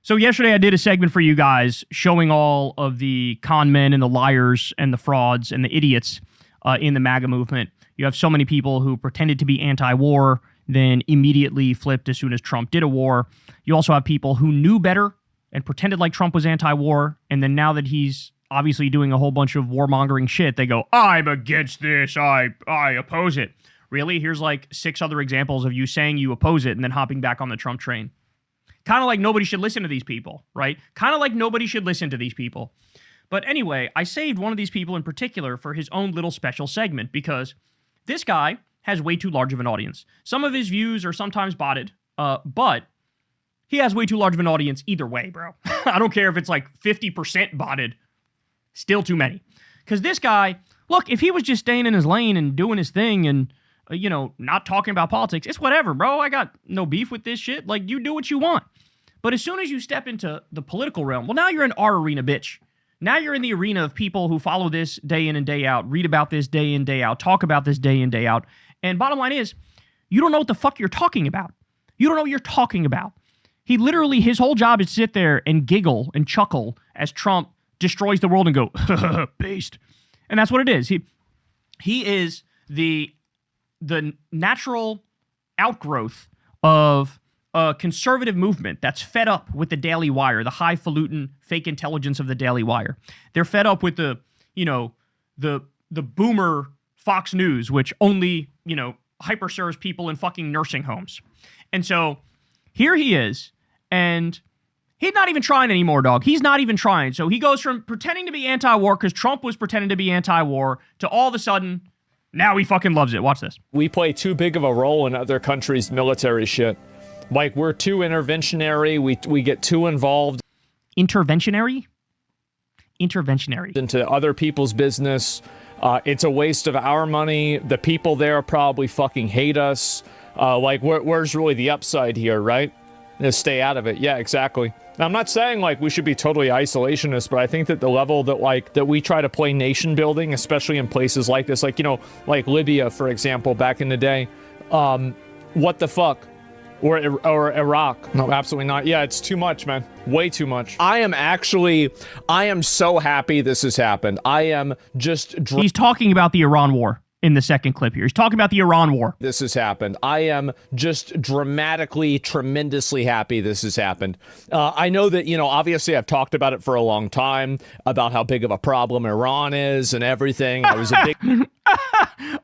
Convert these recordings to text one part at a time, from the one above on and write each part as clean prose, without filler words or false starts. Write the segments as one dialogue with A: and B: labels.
A: So yesterday I did a segment for you guys showing all of the con men and the liars and the frauds and the idiots in the MAGA movement. You have so many people who pretended to be anti-war, then immediately flipped as soon as Trump did a war. You also have people who knew better and pretended like Trump was anti-war, and then now that he's obviously doing a whole bunch of warmongering shit, they go, I'm against this, I oppose it. Really? Here's like 6 other examples of you saying you oppose it and then hopping back on the Trump train. Kind of like nobody should listen to these people, right? Kind of like nobody should listen to these people. But anyway, I saved one of these people in particular for his own little special segment because this guy has way too large of an audience. Some of his views are sometimes botted, but he has way too large of an audience either way, bro. I don't care if it's like 50% botted. Still too many. Because this guy, look, if he was just staying in his lane and doing his thing and, not talking about politics, it's whatever, bro. I got no beef with this shit. Like, you do what you want. But as soon as you step into the political realm, well, now you're in our arena, bitch. Now you're in the arena of people who follow this day in and day out, read about this day in, day out, talk about this day in, day out. And bottom line is, you don't know what the fuck you're talking about. You don't know what you're talking about. He literally, his whole job is to sit there and giggle and chuckle as Trump destroys the world and go, based. And that's what it is. He is the natural outgrowth of a conservative movement that's fed up with the Daily Wire, the highfalutin fake intelligence of the Daily Wire. They're fed up with the boomer Fox News, which only, hyper serves people in fucking nursing homes. And so here he is, and he's not even trying anymore, dog. He's not even trying. So he goes from pretending to be anti-war because Trump was pretending to be anti-war to all of a sudden, now he fucking loves it. Watch this.
B: We play too big of a role in other countries' military shit. Like, we're too interventionary. We get too involved.
A: Interventionary? Interventionary.
B: Into other people's business. It's a waste of our money. The people there probably fucking hate us. Where's really the upside here, right? Just stay out of it. Yeah, exactly. Now, I'm not saying, we should be totally isolationist, but I think that the level that we try to play nation building, especially in places like this, like Libya, for example, back in the day, what the fuck? Or Iraq. No, absolutely not. Yeah, it's too much, man. Way too much. I am so happy this has happened. I am just...
A: He's talking about the Iran war in the second clip here. He's talking about the Iran war.
B: This has happened. I am just dramatically, tremendously happy this has happened. I know that, obviously I've talked about it for a long time, about how big of a problem Iran is and everything. I was a big...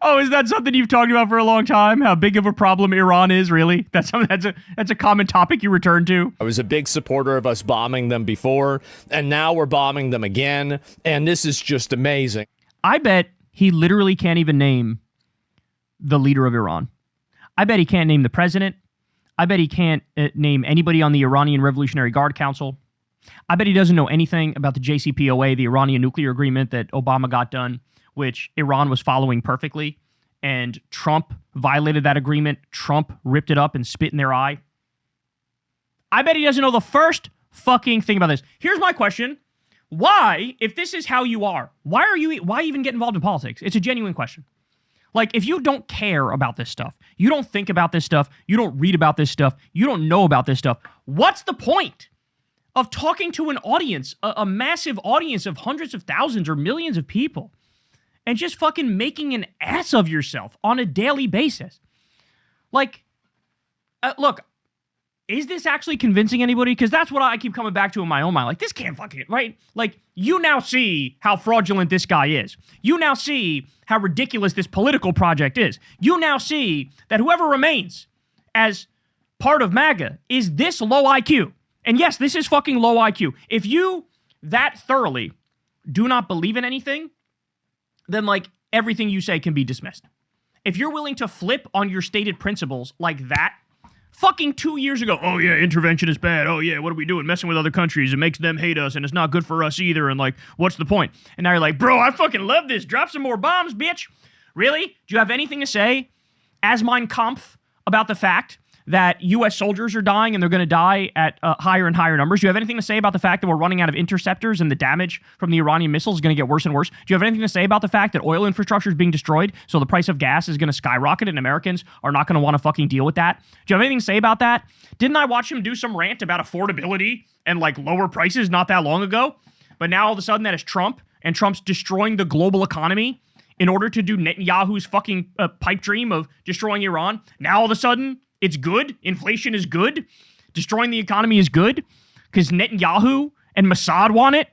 A: Oh, is that something you've talked about for a long time? How big of a problem Iran is, really? That's a common topic you return to?
B: I was a big supporter of us bombing them before, and now we're bombing them again, and this is just amazing.
A: I bet he literally can't even name the leader of Iran. I bet he can't name the president. I bet he can't name anybody on the Iranian Revolutionary Guard Council. I bet he doesn't know anything about the JCPOA, the Iranian nuclear agreement that Obama got done, which Iran was following perfectly, and Trump violated that agreement. Trump ripped it up and spit in their eye. I bet he doesn't know the first fucking thing about this. Here's my question. Why, if this is how you are, why even get involved in politics? It's a genuine question. If you don't care about this stuff, you don't think about this stuff, you don't read about this stuff, you don't know about this stuff, what's the point of talking to an audience, a massive audience of hundreds of thousands or millions of people, and just fucking making an ass of yourself on a daily basis? Look, is this actually convincing anybody? Because that's what I keep coming back to in my own mind. This can't fucking, right? You now see how fraudulent this guy is. You now see how ridiculous this political project is. You now see that whoever remains as part of MAGA is this low IQ. And yes, this is fucking low IQ. If you that thoroughly do not believe in anything, then everything you say can be dismissed. If you're willing to flip on your stated principles like that, fucking 2 years ago, oh yeah, intervention is bad. Oh yeah, what are we doing? Messing with other countries. It makes them hate us and it's not good for us either. And what's the point? And now you're like, bro, I fucking love this. Drop some more bombs, bitch. Really? Do you have anything to say, Asmeinkampf, about the fact that U.S. soldiers are dying and they're going to die at higher and higher numbers? Do you have anything to say about the fact that we're running out of interceptors and the damage from the Iranian missiles is going to get worse and worse? Do you have anything to say about the fact that oil infrastructure is being destroyed, so the price of gas is going to skyrocket and Americans are not going to want to fucking deal with that? Do you have anything to say about that? Didn't I watch him do some rant about affordability and like lower prices not that long ago? But now all of a sudden that is Trump, and Trump's destroying the global economy in order to do Netanyahu's fucking pipe dream of destroying Iran. Now all of a sudden it's good. Inflation is good. Destroying the economy is good because Netanyahu and Mossad want it.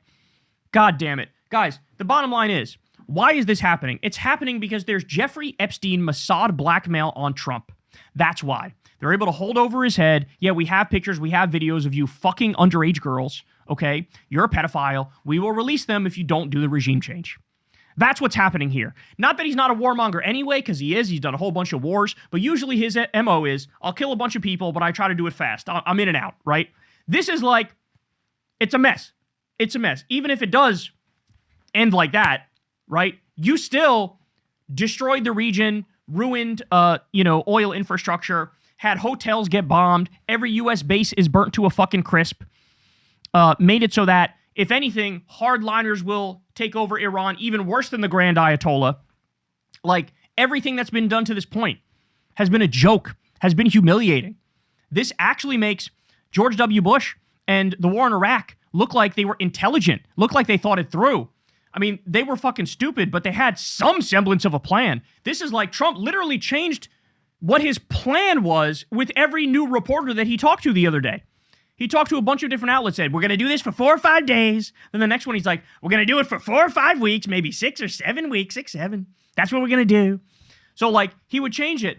A: God damn it. Guys, the bottom line is, why is this happening? It's happening because there's Jeffrey Epstein Mossad blackmail on Trump. That's why. They're able to hold over his head. Yeah, we have pictures, we have videos of you fucking underage girls, okay? You're a pedophile. We will release them if you don't do the regime change. That's what's happening here. Not that he's not a warmonger anyway, because he is. He's done a whole bunch of wars. But usually his MO is, I'll kill a bunch of people, but I try to do it fast. I'm in and out, right? This is like, it's a mess. It's a mess. Even if it does end like that, right? You still destroyed the region, ruined, oil infrastructure, had hotels get bombed. Every U.S. base is burnt to a fucking crisp. Made it so that, if anything, hardliners will take over Iran even worse than the Grand Ayatollah. Like, everything that's been done to this point has been a joke, has been humiliating. This actually makes George W. Bush and the war in Iraq look like they were intelligent, look like they thought it through. I mean, they were fucking stupid, but they had some semblance of a plan. This is like Trump literally changed what his plan was with every new reporter that he talked to the other day. He talked to a bunch of different outlets, said, we're going to do this for 4 or 5 days. Then the next one, he's like, we're going to do it for 4 or 5 weeks, maybe 6 or 7 weeks, 6, 7. That's what we're going to do. So, like, he would change it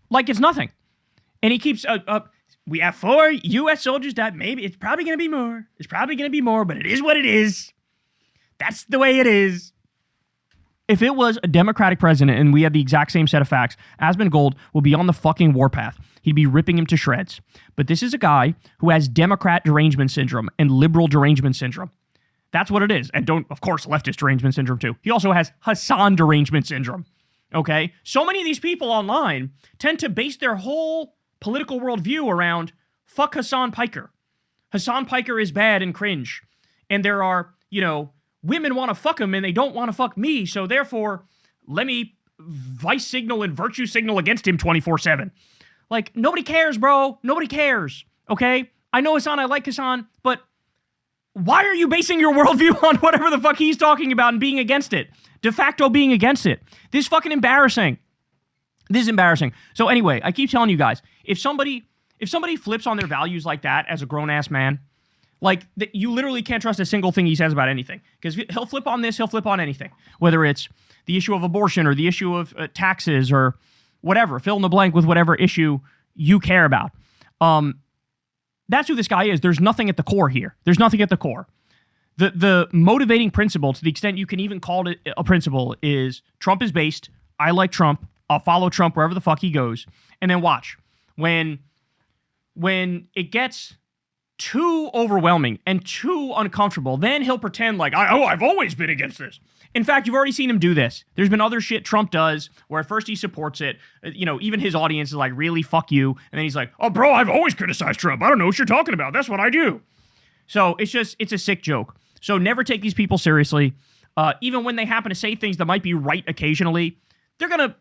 A: like it's nothing. And he keeps, we have 4 U.S. soldiers died. Maybe it's probably going to be more. It's probably going to be more, but it is what it is. That's the way it is. If it was a Democratic president and we had the exact same set of facts, Asmeinkampf will be on the fucking warpath. He'd be ripping him to shreds. But this is a guy who has Democrat derangement syndrome and liberal derangement syndrome. That's what it is. And of course, leftist derangement syndrome too. He also has Hassan derangement syndrome. Okay? So many of these people online tend to base their whole political worldview around fuck Hassan Piker. Hassan Piker is bad and cringe. And there are, women want to fuck him and they don't want to fuck me. So therefore, let me vice signal and virtue signal against him 24/7. Like, nobody cares, bro. Nobody cares, okay? I know Hassan, I like Hassan, but why are you basing your worldview on whatever the fuck he's talking about and being against it? De facto being against it. This is fucking embarrassing. This is embarrassing. So anyway, I keep telling you guys, if somebody flips on their values like that as a grown-ass man, like, you literally can't trust a single thing he says about anything. Because he'll flip on this, he'll flip on anything. Whether it's the issue of abortion or the issue of taxes or whatever, fill in the blank with whatever issue you care about. That's who this guy is. There's nothing at the core here. There's nothing at the core. The motivating principle, to the extent you can even call it a principle, is Trump is based. I like Trump. I'll follow Trump wherever the fuck he goes. And then watch. When it gets too overwhelming and too uncomfortable, then he'll pretend like, I've always been against this. In fact, you've already seen him do this. There's been other shit Trump does where at first he supports it. Even his audience is like, really, fuck you. And then he's like, oh, bro, I've always criticized Trump. I don't know what you're talking about. That's what I do. So it's a sick joke. So never take these people seriously. Even when they happen to say things that might be right occasionally, they're gonna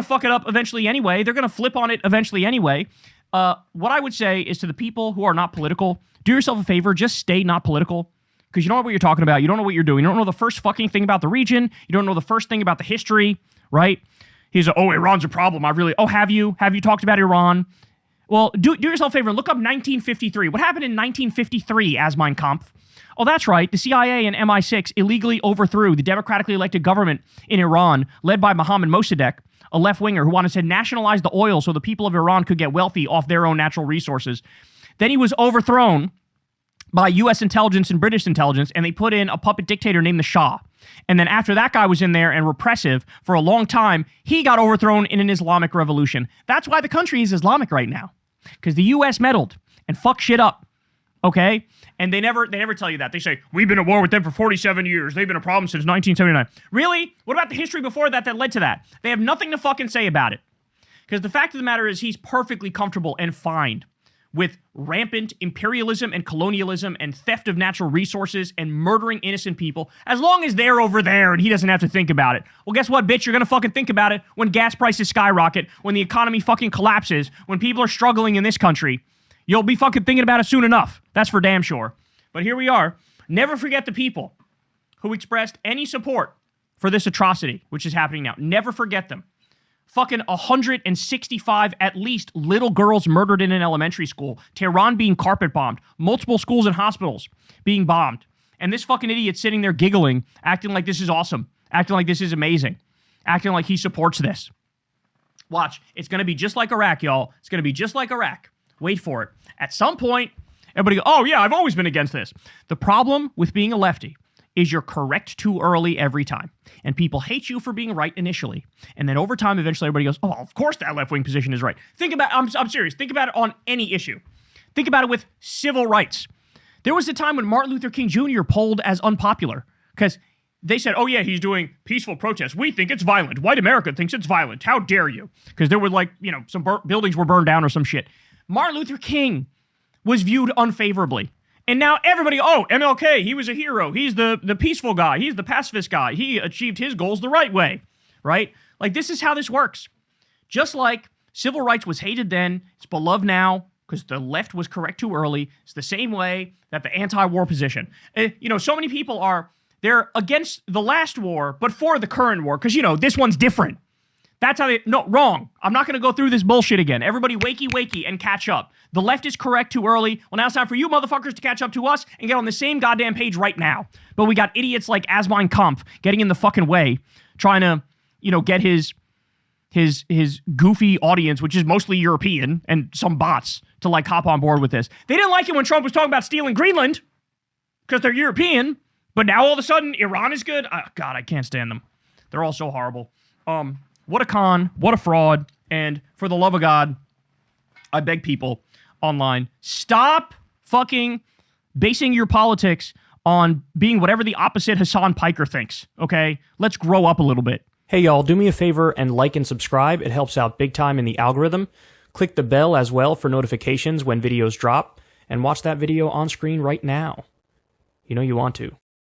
A: fuck it up eventually anyway. They're gonna flip on it eventually anyway. What I would say is to the people who are not political, do yourself a favor, just stay not political. Because you don't know what you're talking about. You don't know what you're doing. You don't know the first fucking thing about the region. You don't know the first thing about the history, right? He's like, Iran's a problem. Have you? Have you talked about Iran? Well, do yourself a favor and look up 1953. What happened in 1953, Asmeinkampf? Oh, that's right. The CIA and MI6 illegally overthrew the democratically elected government in Iran, led by Mohammad Mossadegh, a left-winger who wanted to nationalize the oil so the people of Iran could get wealthy off their own natural resources. Then he was overthrown by U.S. intelligence and British intelligence, and they put in a puppet dictator named the Shah. And then after that guy was in there and repressive for a long time, he got overthrown in an Islamic revolution. That's why the country is Islamic right now. Because the U.S. meddled and fucked shit up. Okay? And they never tell you that. They say, we've been at war with them for 47 years. They've been a problem since 1979. Really? What about the history before that led to that? They have nothing to fucking say about it. Because the fact of the matter is he's perfectly comfortable and fine with rampant imperialism and colonialism and theft of natural resources and murdering innocent people, as long as they're over there and he doesn't have to think about it. Well, guess what, bitch? You're going to fucking think about it when gas prices skyrocket, when the economy fucking collapses, when people are struggling in this country. You'll be fucking thinking about it soon enough. That's for damn sure. But here we are. Never forget the people who expressed any support for this atrocity, which is happening now. Never forget them. Fucking 165 at least little girls murdered in an elementary school. Tehran being carpet bombed. Multiple schools and hospitals being bombed. And this fucking idiot sitting there giggling, acting like this is awesome. Acting like this is amazing. Acting like he supports this. Watch. It's going to be just like Iraq, y'all. It's going to be just like Iraq. Wait for it. At some point, everybody go, oh yeah, I've always been against this. The problem with being a lefty is you're correct too early every time. And people hate you for being right initially. And then over time, eventually everybody goes, oh, of course that left-wing position is right. Think about, I'm serious, think about it on any issue. Think about it with civil rights. There was a time when Martin Luther King Jr. polled as unpopular because they said, oh yeah, he's doing peaceful protests. We think it's violent. White America thinks it's violent. How dare you? Because there were some buildings were burned down or some shit. Martin Luther King was viewed unfavorably. And now everybody, oh, MLK, he was a hero. He's the peaceful guy. He's the pacifist guy. He achieved his goals the right way, right? Like, this is how this works. Just like civil rights was hated then, it's beloved now because the left was correct too early. It's the same way that the anti-war position. So many people they're against the last war, but for the current war because, this one's different. That's how no, wrong. I'm not going to go through this bullshit again. Everybody wakey and catch up. The left is correct too early. Well, now it's time for you motherfuckers to catch up to us and get on the same goddamn page right now. But we got idiots like Asmeinkampf getting in the fucking way, trying to, get his goofy audience, which is mostly European, and some bots to hop on board with this. They didn't like it when Trump was talking about stealing Greenland because they're European. But now all of a sudden, Iran is good? Oh, God, I can't stand them. They're all so horrible. What a con, what a fraud, and for the love of God, I beg people online, stop fucking basing your politics on being whatever the opposite Hassan Piker thinks, okay? Let's grow up a little bit.
C: Hey y'all, do me a favor and like and subscribe. It helps out big time in the algorithm. Click the bell as well for notifications when videos drop, and watch that video on screen right now. You know you want to.